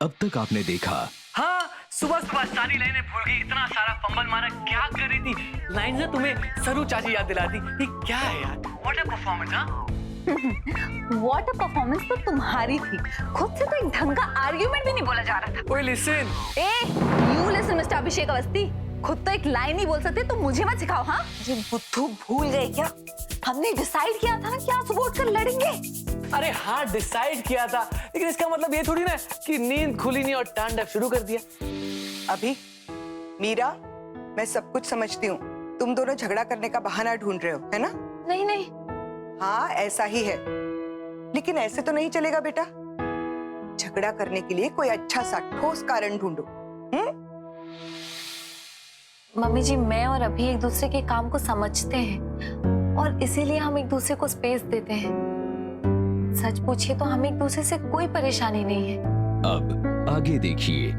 अब तक आपने देखा। हाँ, सुबह सुबह सारी लाइनें भूल गई, इतना सारा फंबल मारा, क्या कर रही थी? लाइन ना तुम्हें सरू चाची याद दिलाती। ये क्या है यार? व्हाट अ परफॉर्मेंस, हाँ? व्हाट अ परफॉर्मेंस तो तुम्हारी थी। खुद से तो एक ढंग का आर्ग्यूमेंट भी नहीं बोला जा रहा था। ओए लिसन। यू लिसन मिस्टर अभिषेक अवस्थी। खुद तो एक लाइन नहीं बोल सकते तो मुझे मत सिखाओ। हाँ, ये बुद्धू भूल गए क्या? हमने डिसाइड किया था ना कि आप वोट कर लड़ेंगे। अरे हाँ, डिसाइड किया था, लेकिन इसका मतलब ये थोड़ी ना कि नींद खुली नहीं और टांडव शुरू कर दिया। अभी मीरा, मैं सब कुछ समझती हूँ। तुम दोनों झगड़ा करने का बहाना ढूंढ रहे हो, है ना? नहीं नहीं, हाँ ऐसा ही है, लेकिन ऐसे तो नहीं चलेगा बेटा। झगड़ा करने के लिए कोई अच्छा सा ठोस कारण ढूंढो। मम्मी जी, मैं और अभी एक दूसरे के काम को समझते हैं और इसीलिए हम एक दूसरे को स्पेस देते हैं। सच पूछिए तो हमें एक दूसरे से कोई परेशानी नहीं है। अब आगे देखिए।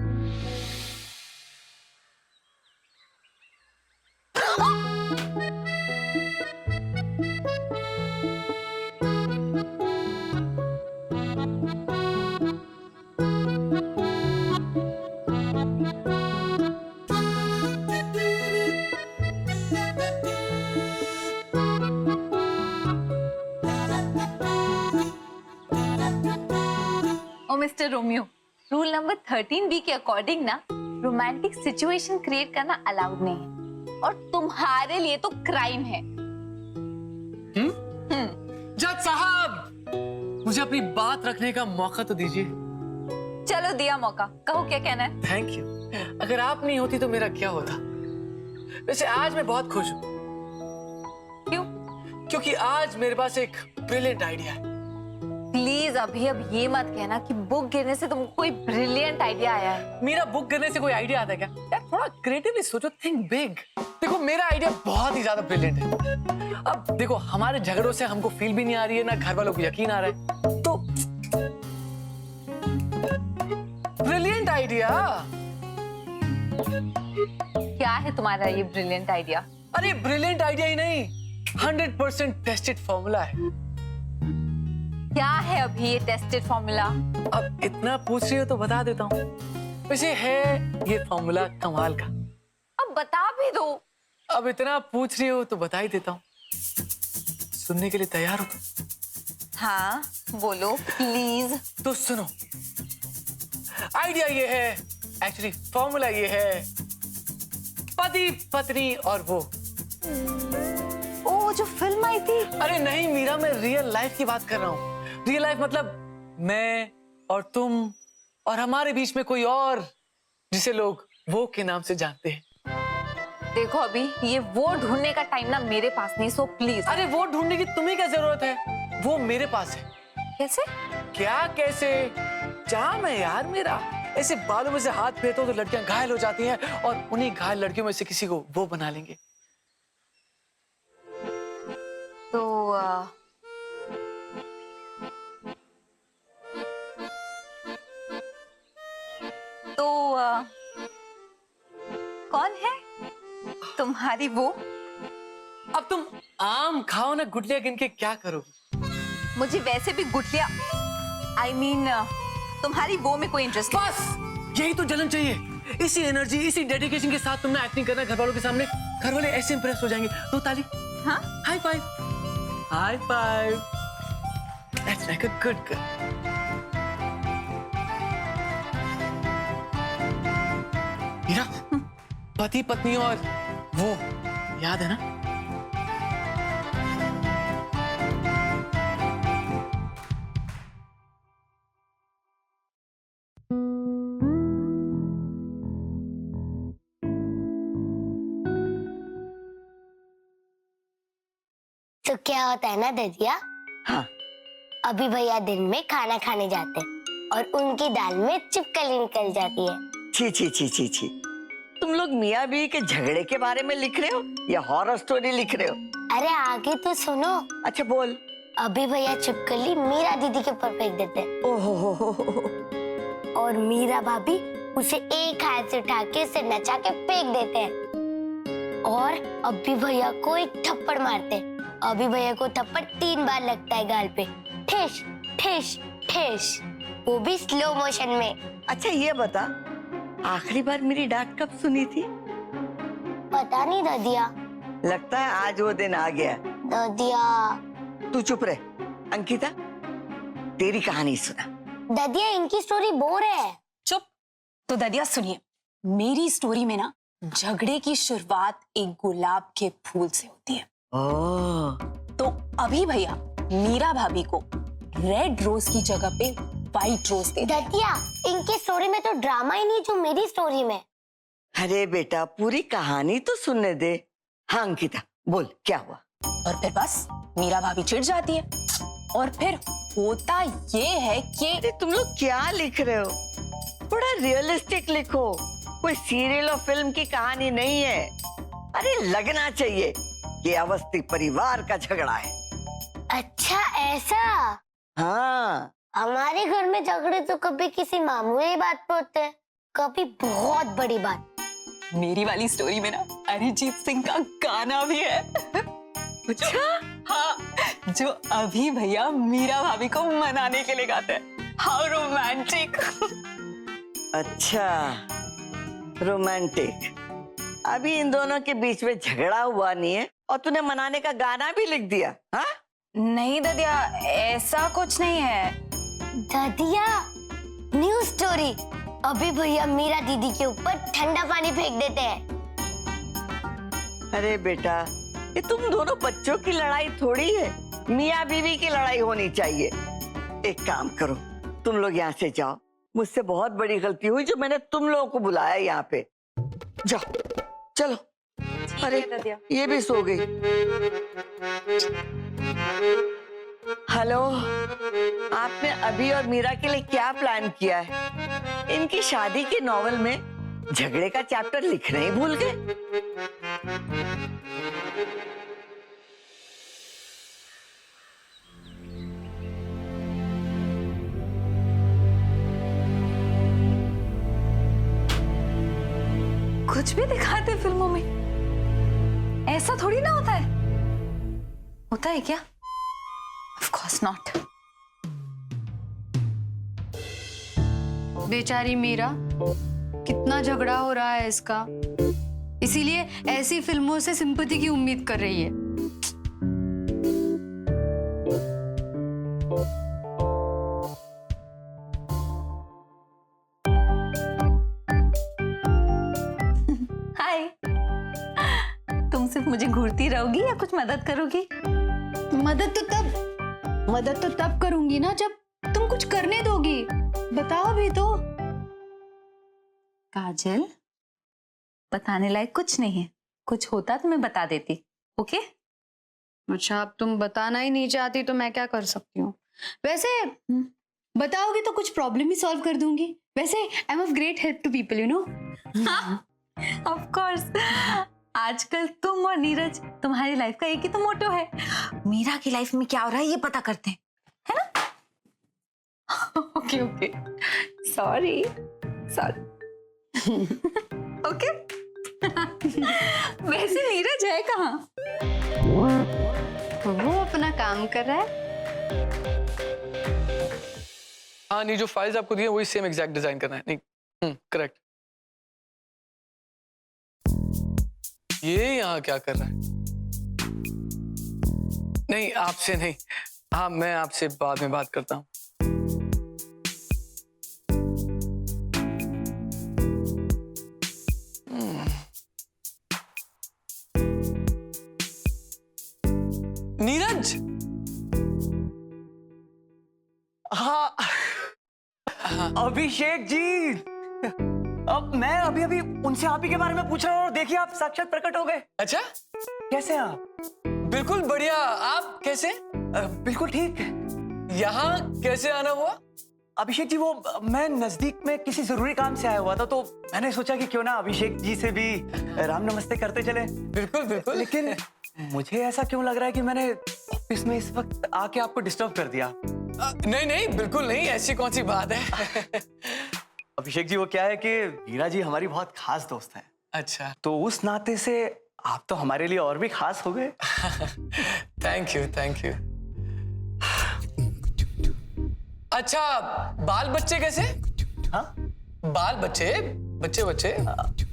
Mister Romeo, rule number 13B के अकॉर्डिंग ना रोमांटिक सिचुएशन क्रिएट करना अलाउड नहीं है और तुम्हारे लिए तो क्राइम है। जज साहब, मुझे अपनी बात रखने का मौका तो दीजिए। चलो दिया मौका, कहो क्या कहना है। Thank you. अगर आप नहीं होती तो मेरा क्या होता? वैसे आज मैं बहुत खुश हूँ। क्यों? क्योंकि आज मेरे पास एक ब्रिलियंट आइडिया है। प्लीज अभी अब ये मत कहना कि बुक गिरने से तुमको कोई ब्रिलियंट आइडिया आया है। मेरा बुक गिरने से कोई आइडिया आता है क्या? यार थोड़ा क्रिएटिवली सोचो, थिंक बिग। देखो मेरा आइडिया बहुत ही ज्यादा ब्रिलियंट है। अब देखो, हमारे झगड़ों से हमको फील भी नहीं आ रही है, ना घर वालों को यकीन आ रहा है, तो ब्रिलियंट आइडिया। क्या है तुम्हारा ये ब्रिलियंट आइडिया? अरे ब्रिलियंट आइडिया ही नहीं, 100% टेस्टेड फॉर्मूला है। क्या है अभी ये टेस्टेड फॉर्मूला? अब इतना पूछ रही हो तो बता देता हूँ। वैसे है ये फॉर्मूला कमाल का। अब बता भी दो। अब इतना पूछ रही हो तो बता ही देता हूँ। सुनने के लिए तैयार हो तुम? हाँ बोलो प्लीज। तो सुनो, आइडिया ये है, एक्चुअली फॉर्मूला ये है, पति पत्नी और वो। ओ, जो फिल्म आई थी। अरे नहीं मीरा, मैं रियल लाइफ की बात कर रहा हूँ। रियल लाइफ मतलब मैं और तुम और हमारे बीच में कोई और, जिसे लोग वो के नाम से जानते हैं। देखो अभी ये वो ढूंढने का टाइम ना मेरे पास नहीं, सो प्लीज। अरे वो ढूंढने की तुम्हें क्या जरूरत है, वो मेरे पास है। कैसे? क्या कैसे? जाम है यार मेरा। ऐसे बालों में से हाथ फेरता हूं तो लड़कियां घायल हो जाती हैं और उन्हीं घायल लड़कियों में से किसी को वो बना लेंगे। तो कौन है तुम्हारी वो? अब तुम आम खाओ ना, गुटलियां गिन के क्या करोगे? मुझे वैसे भी गुटलिया, I mean, तुम्हारी वो में कोई इंटरेस्ट नहीं। बस यही तो जलन चाहिए। इसी एनर्जी, इसी डेडिकेशन के साथ तुमने एक्टिंग करना घर वालों के सामने। घर वाले ऐसे इंप्रेस हो जाएंगे। तो ताली। हाँ? High five, high five. That's like a good girl. Meera, पति पत्नी और वो याद है ना? तो क्या होता है ना ददिया? हाँ। अभी भैया दिन में खाना खाने जाते हैं और उनकी दाल में छिपकली निकल जाती है। छी छी छी छी छी, तुम लोग मियाँ बीवी के झगड़े के बारे में लिख रहे हो या हॉरर स्टोरी लिख रहे हो? अरे आगे तो सुनो। अच्छा बोल। अभी भैया छिपकली मीरा दीदी के ऊपर फेंक देते हैं। ओहो और मीरा भाभी उसे एक हाथ से उठा के उसे नचा के फेंक देते हैं और अभी भैया को एक थप्पड़ मारते हैं। अभी भैया को थप्पड़ 3 बार लगता है गाल पे, ठेश ठेश ठेश। वो भी स्लो मोशन में। अच्छा ये बता, आखिरी बार मेरी डांट कब सुनी थी? पता नहीं ददिया। लगता है आज वो दिन आ गया। ददिया। तू चुप रहे। अंकिता, तेरी कहानी सुना। ददिया, इनकी स्टोरी बोर है। चुप। तो ददिया सुनिए, मेरी स्टोरी में ना झगड़े की शुरुआत एक गुलाब के फूल से होती है। ओह, तो अभी भैया मीरा भाभी को रेड रोज की जगह पे व्हाइट रोज दे दिया। ददिया, इनकी स्टोरी में तो ड्रामा ही नहीं जो मेरी स्टोरी में। अरे बेटा पूरी कहानी तो सुनने दे। हाँ अंकिता बोल, क्या हुआ? और फिर बस मीरा भाभी चिढ़ जाती है और फिर होता ये है कि अरे तुम लोग क्या लिख रहे हो? थोड़ा रियलिस्टिक लिखो, कोई सीरियल और फिल्म की कहानी नहीं है। अरे लगना चाहिए कि अवस्थी परिवार का झगड़ा है। अच्छा ऐसा? हाँ, हमारे घर में झगड़े तो कभी किसी मामूली बात पे होते हैं, कभी बहुत बड़ी बात। मेरी वाली स्टोरी में ना अरिजीत सिंह का गाना भी है। अच्छा? हाँ, जो अभी भैया मीरा भाभी को मनाने के लिए गाते हैं। How romantic. अच्छा, रोमांटिक। अभी इन दोनों के बीच में झगड़ा हुआ नहीं है और तूने मनाने का गाना भी लिख दिया? हाँ? नहीं ददिया, ऐसा कुछ नहीं है। ददिया, न्यू स्टोरी। अभी भैया मीरा दीदी के ऊपर ठंडा पानी फेंक देते हैं। अरे बेटा, ये तुम दोनों बच्चों की लड़ाई थोड़ी है, मियाँ बीवी की लड़ाई होनी चाहिए। एक काम करो, तुम लोग यहाँ से जाओ। मुझसे बहुत बड़ी गलती हुई जो मैंने तुम लोगों को बुलाया यहाँ पे। जाओ, चलो। अरे ये भी सो गई। हेलो, आपने अभी और मीरा के लिए क्या प्लान किया है? इनकी शादी के नॉवेल में झगड़े का चैप्टर लिखना ही भूल गए। कुछ भी दिखाते फिल्मों में, ऐसा थोड़ी ना होता है। होता है क्या? Of course not. बेचारी मीरा, कितना झगड़ा हो रहा है इसका, इसीलिए ऐसी फिल्मों से सिंपैथी की उम्मीद कर रही है। हाय, तुम सिर्फ मुझे घूरती रहोगी या कुछ मदद करोगी? मदद तो तब करूंगी ना जब तुम कुछ करने दोगी। बताओ भी तो। काजल, बताने लायक कुछ नहीं है, कुछ होता तो मैं बता देती। ओके? अच्छा, अब तुम बताना ही नहीं चाहती तो मैं क्या कर सकती हूँ? वैसे बताओगी तो कुछ प्रॉब्लम ही सॉल्व कर दूंगी। वैसे I am of great help to people, you know. Of course. आजकल तुम और नीरज, तुम्हारी लाइफ का एक ही तो मोटो है, मीरा की लाइफ में क्या हो रहा है ये पता करते हैं, है ना? Okay okay, sorry. ओके। वैसे नीरज है कहाँ? वो अपना काम कर रहा है। हाँ, नहीं जो फाइल्स आपको दिए वही सेम एग्जैक्ट डिजाइन करना है। नहीं, करेक्ट। ये यहाँ क्या कर रहा है? नहीं, आपसे नहीं। हाँ, मैं आपसे बाद में बात करता हूँ। नीरज। हाँ, अभिषेक जी, अब मैं अभी उनसे आप ही के बारे में पूछ रहा हूँ और देखिए आप साक्षात प्रकट हो गए। अच्छा, कैसे हैं आप? बिल्कुल बढ़िया। आप कैसे? बिल्कुल ठीक। यहाँ कैसे आना हुआ? अभिषेक जी, वो मैं नजदीक में किसी जरूरी काम से आया हुआ था, तो मैंने सोचा कि क्यों ना अभिषेक जी से भी राम नमस्ते करते चले। बिल्कुल बिल्कुल। लेकिन मुझे ऐसा क्यों लग रहा है कि मैंने ऑफिस में इस वक्त आके आपको डिस्टर्ब कर दिया? नहीं नहीं, बिल्कुल नहीं, ऐसी कौन सी बात है। अभिषेक जी, वो क्या है कि मीरा जी हमारी बहुत खास दोस्त हैं, अच्छा, तो उस नाते से आप तो हमारे लिए और भी खास हो गए। Thank you thank you. अच्छा, बाल बच्चे कैसे? हाँ? बाल बच्चे बच्चे बच्चे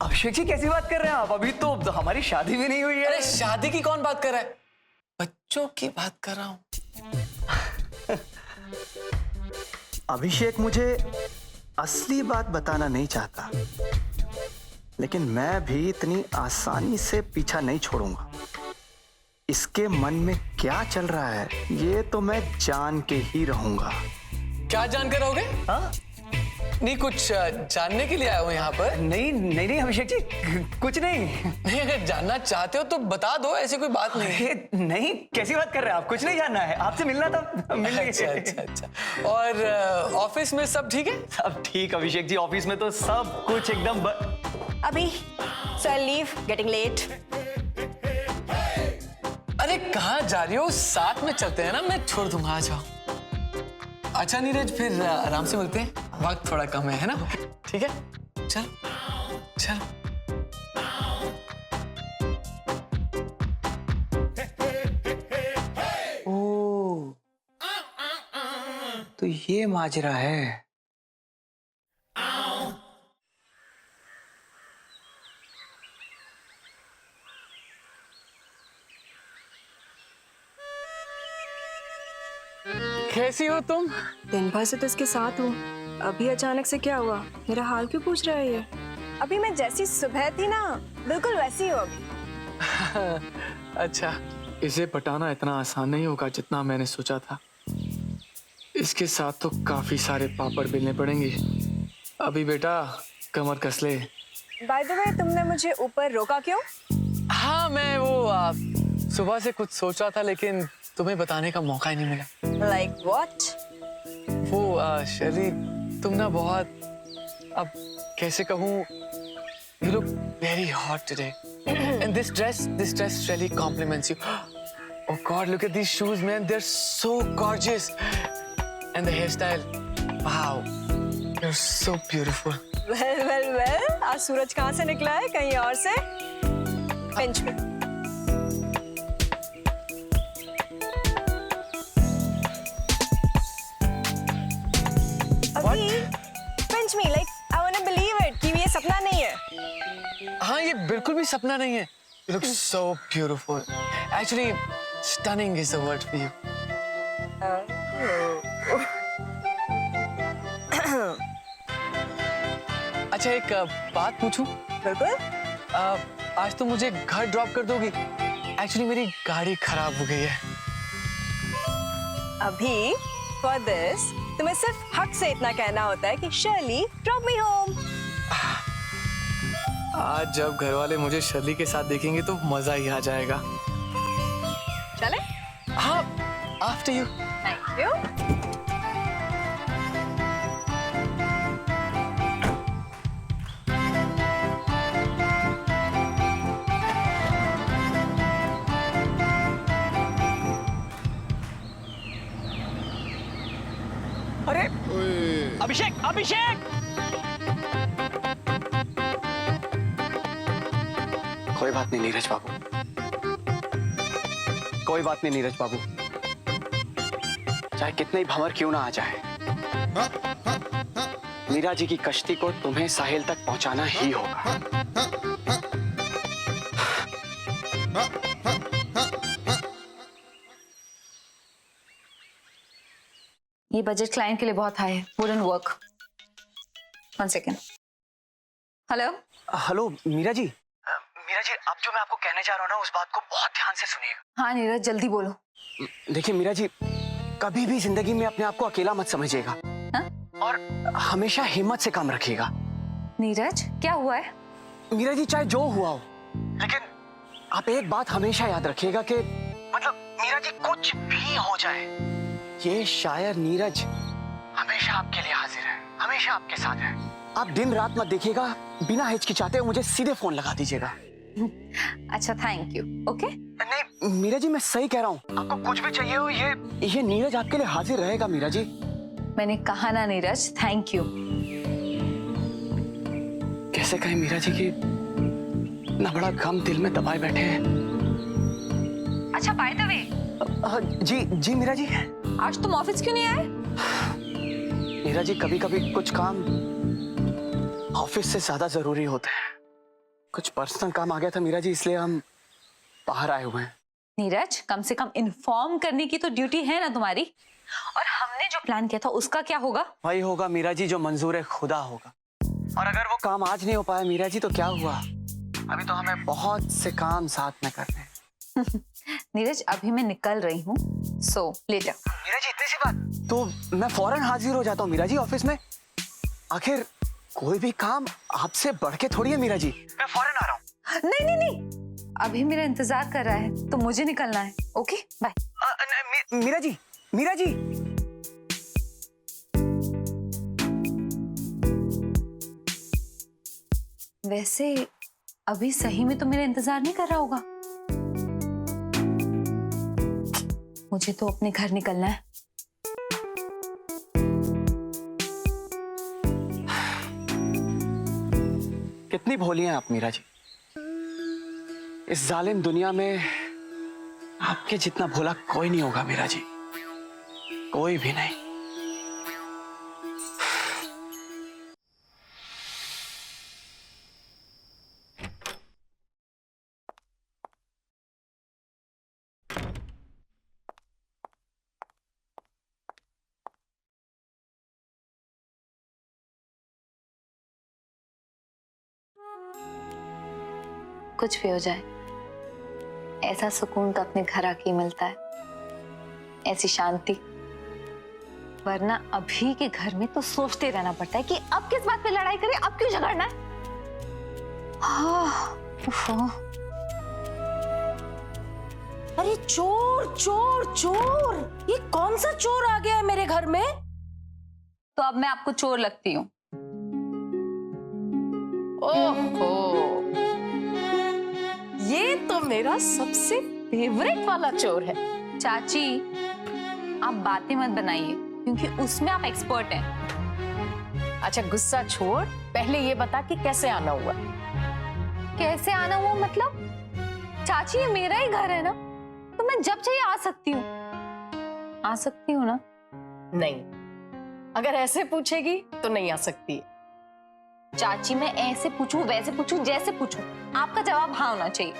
अभिषेक जी कैसी बात कर रहे हैं आप? अभी तो हमारी शादी भी नहीं हुई है। अरे शादी की कौन बात कर रहा है? बच्चों की बात कर रहा हूं। अभिषेक मुझे असली बात बताना नहीं चाहता, लेकिन मैं भी इतनी आसानी से पीछा नहीं छोड़ूंगा। इसके मन में क्या चल रहा है ये तो मैं जान के ही रहूंगा। क्या जानकर रहोगे? हाँ? नहीं, कुछ जानने के लिए आया हूं यहाँ पर। नहीं नहीं नहीं अभिषेक जी, कुछ नहीं। नहीं, अगर जानना चाहते हो तो बता दो, ऐसी कोई बात नहीं है। अरे नहीं, कैसी बात कर रहे हैं आप? कुछ नहीं जानना है, आपसे मिलना था, मिल लिए। अच्छा अच्छा अच्छा। और ऑफिस में सब ठीक है? सब ठीक अभिषेक जी, ऑफिस में तो सब कुछ एकदम अभी सर लीव, गेटिंग लेट। अरे कहाँ जा रही हो? साथ में चलते हैं ना, मैं छोड़ दूंगा, आ जाओ। अच्छा नीरज, फिर आराम से मिलते हैं, वक्त थोड़ा कम है ना? ठीक है, चल चल। ओ, तो ये माजरा है। कैसी हो तुम? दिन भर से तो इसके साथ हूँ, अभी अचानक से क्या हुआ? मेरा हाल क्यों पूछ रहा है ये? अभी मैं जैसी सुबह थी ना, बिल्कुल वैसी हो अभी। अच्छा, इसे पटाना इतना आसान नहीं होगा जितना मैंने सोचा था। इसके साथ तो काफी सारे पापड़ बेलने पड़ेंगे। अभी बेटा कमर कस ले। बाय द वे, तुमने मुझे ऊपर रोका क्यों? हाँ, मैं वो सुबह से कुछ सोच रहा था, लेकिन तुम्हें बताने का मौका ही नहीं मिला। Like what? वो शर्ली, तुम ना बहुत, अब कैसे कहूँ, you look very hot today. And this dress really compliments you. Oh God, look at these shoes, man. They're so gorgeous. And the hairstyle, wow, you're so beautiful. Well, आज सूरज कहाँ से निकला है? कहीं और से? बेंच में। अभी pinch me, like I wanna believe it कि ये सपना नहीं है। हाँ, ये बिल्कुल भी सपना नहीं है। You look so beautiful. Actually, stunning is the word for you. अच्छा, एक बात पूछूं? बिल्कुल। आज तो मुझे घर ड्रॉप कर दोगी? एक्चुअली मेरी गाड़ी खराब हो गई है। अभी for this तुम्हें सिर्फ हक से इतना कहना होता है कि शर्ली ड्रॉप मी होम। आज जब घर वाले मुझे शर्ली के साथ देखेंगे तो मजा ही आ जाएगा। चले? हाँ, आफ्टर यू। Thank you. अरे अभिषेक, अभिषेक! कोई बात नहीं नीरज बाबू, कोई बात नहीं नीरज बाबू, चाहे कितने ही भंवर क्यों ना आ जाए, मीरा जी की कश्ती को तुम्हें साहिल तक पहुंचाना ही होगा। ये बजट क्लाइंट के लिए बहुत हाई है, wouldn't work. 1 second. Hello hello Meera ji, Meera ji, अब जो मैं आपको कहने जा रहा हूँ ना, उस बात को बहुत ध्यान से सुनिएगा। हाँ नीरज, जल्दी बोलो। देखिए मीरा जी, कभी भी जिंदगी में अपने आप को अकेला मत समझिएगा। हाँ? और हमेशा हिम्मत से काम रखिएगा। नीरज, क्या हुआ है? मीरा जी, चाहे जो हुआ हो, लेकिन आप एक बात हमेशा याद रखिएगा कि मतलब मीरा जी, कुछ भी हो जाए, ये शायर नीरज हमेशा आपके लिए हाजिर है, हमेशा आपके साथ है। आप दिन रात मत देखिएगा, बिना हिचकिचाते मुझे सीधे फोन लगा दीजिएगा। अच्छा, थैंक यू। ओके। नहीं मीरा जी, मैं सही कह रहा हूँ, आपको कुछ भी चाहिए हो, ये नीरज आपके लिए हाजिर रहेगा मीरा जी। मैंने कहा ना नीरज, थैंक यू। कैसे कहें मीरा जी कि ना बड़ा गम दिल में दबाए बैठे हैं। अच्छा, बाय द वे, जी जी मीरा जी, आज तुम ऑफिस क्यों नहीं आए? मीरा जी, कभी कभी कुछ काम ऑफिस से ज्यादा जरूरी होते हैं। कुछ पर्सनल काम आ गया था मीरा जी, इसलिए हम बाहर आए हुए हैं। नीरज, कम से कम इन्फॉर्म करने की तो ड्यूटी है ना तुम्हारी। और हमने जो प्लान किया था उसका क्या होगा? वही होगा मीरा जी जो मंजूर खुदा होगा। और अगर वो काम आज नहीं हो पाया मीरा जी तो क्या हुआ? अभी तो हमें बहुत से काम साथ में करने हैं। नीरज, अभी मैं निकल रही हूँ, सो लेटर। मीरा जी इतनी सी बात तो मैं फौरन हाजिर हो जाता हूँ मीरा जी ऑफिस में। आखिर कोई भी काम आपसे बढ़ के थोड़ी है मीरा जी। मैं फौरन आ रहा हूँ। नहीं नहीं नहीं, अभी मेरा इंतजार कर रहा है तो मुझे निकलना है। Okay bye. मीरा जी, मीरा जी। वैसे अभी सही में तो मेरा इंतजार नहीं कर रहा होगा। मुझे तो अपने घर निकलना है। कितनी भोली हैं आप मीरा जी। इस जालिम दुनिया में आपके जितना भोला कोई नहीं होगा मीरा जी, कोई भी नहीं। कुछ भी हो जाए, ऐसा सुकून तो अपने घर आके ही मिलता है, ऐसी शांति। वरना अभी के घर में तो सोचते रहना पड़ता है कि अब किस बात पे लड़ाई करें, अब क्यों झगड़ना है। अरे चोर चोर चोर, ये कौन सा चोर आ गया है मेरे घर में? तो अब मैं आपको चोर लगती हूँ? ओहो, ये तो मेरा सबसे फेवरेट वाला चोर है। चाची, आप बातें मत बनाइए क्योंकि उसमें आप एक्सपर्ट हैं। अच्छा गुस्सा छोड़, पहले ये बता कि कैसे आना हुआ। कैसे आना हुआ मतलब? चाची, ये मेरा ही घर है ना, तो मैं जब चाहिए आ सकती हूँ। आ सकती हूँ ना? नहीं, अगर ऐसे पूछेगी तो नहीं आ सकती। चाची, मैं ऐसे पूछूं, वैसे पूछूं, जैसे पूछूं, आपका जवाब हाँ होना चाहिए।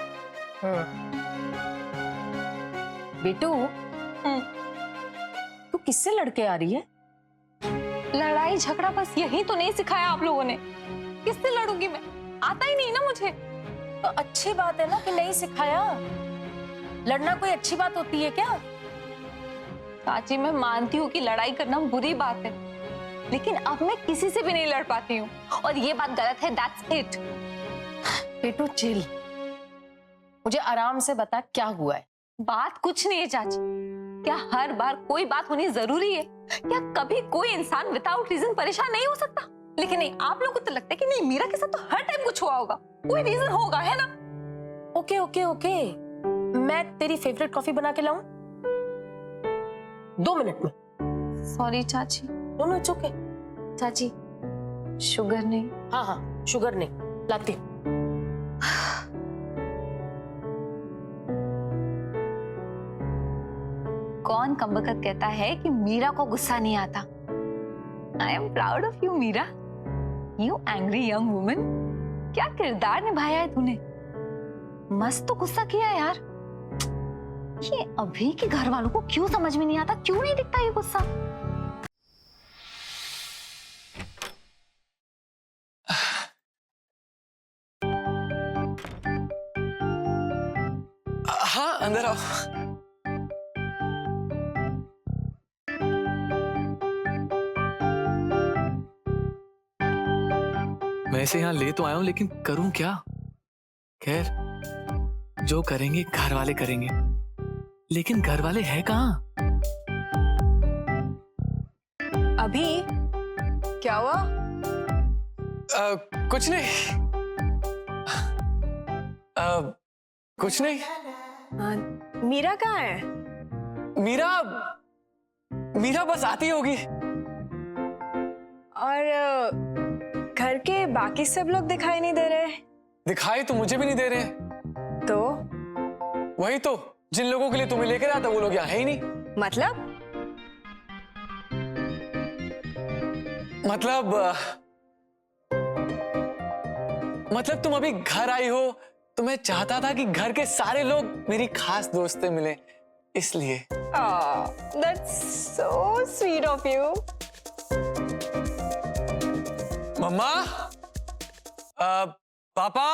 बेटू, तू किससे लड़के आ रही है? लड़ाई झगड़ा बस यही तो नहीं सिखाया आप लोगों ने। किससे लड़ूंगी मैं? आता ही नहीं ना मुझे। तो अच्छी बात है ना कि नहीं सिखाया। लड़ना कोई अच्छी बात होती है क्या? चाची, मैं मानती हूँ कि लड़ाई करना बुरी बात है, लेकिन अब मैं किसी से भी नहीं लड़ पाती हूँ और ये बात गलत है। That's it. बेटू चिल, मुझे आराम से बता क्या हुआ है। बात कुछ नहीं है चाची। क्या हर बार कोई बात होनी जरूरी है? क्या कभी कोई इंसान विदाउट रीजन परेशान नहीं हो सकता? लेकिन नहीं, आप लोगों को तो लगता है कि नहीं, मीरा के साथ तो हर टाइम कुछ हुआ होगा, कोई रीजन होगा, है ना? ओके ओके ओके, मैं तेरी फेवरेट कॉफी बना के लाऊं? 2 मिनट में। सॉरी चाची। No it's okay. चाची, शुगर नहीं? हाँ हाँ, शुगर नहीं, लाती हूं। कौन कमबख्त कहता है कि मीरा को गुस्सा नहीं आता? I am proud of you Meera, you angry young woman. क्या किरदार निभाया है तूने। मस्त तो गुस्सा किया यार। ये अभी के घर वालों को क्यों समझ में नहीं आता, क्यों नहीं दिखता ये गुस्सा? हाँ, अंदर आओ। मैं इसे यहाँ ले तो आया हूं, लेकिन करूं क्या? खैर, जो करेंगे घर वाले करेंगे, लेकिन घर वाले हैं कहाँ? अभी क्या हुआ? कुछ नहीं। कुछ नहीं। मीरा कहाँ है? मीरा बस आती होगी। और घर के बाकी सब लोग दिखाई नहीं दे रहे। दिखाई तो मुझे भी नहीं दे रहे। तो वही तो, जिन लोगों के लिए तुम्हें लेकर आया था वो लोग यहाँ है ही नहीं। मतलब? मतलब तुम अभी घर आई हो तो मैं चाहता था कि घर के सारे लोग मेरी खास दोस्तें मिले, इसलिए। That's so sweet of you. मम्मा, पापा,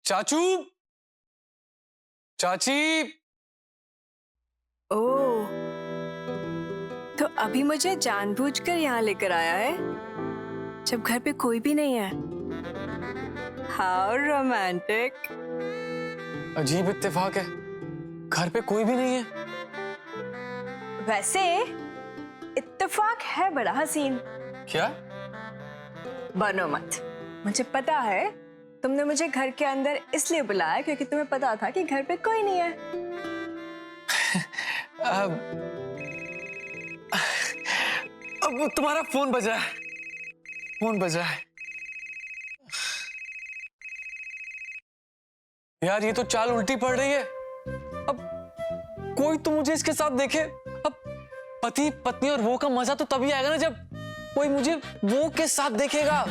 चाचू, चाची। ओह, तो अभी मुझे जानबूझकर यहाँ लेकर आया है जब घर पे कोई भी नहीं है। How romantic. अजीब इत्तेफाक है, घर पे कोई भी नहीं है। वैसे इत्तेफाक है बड़ा हसीन। क्या? बनो मत, मुझे पता है तुमने मुझे घर के अंदर इसलिए बुलाया क्योंकि तुम्हें पता था कि घर पे कोई नहीं है। अब तुम्हारा फोन बजा है, फोन बजा है। यार ये तो चाल उल्टी पड़ रही है। अब कोई तो मुझे इसके साथ देखे। अब पति पत्नी और वो का मजा तो तभी आएगा ना जब कोई मुझे वो के साथ देखेगा।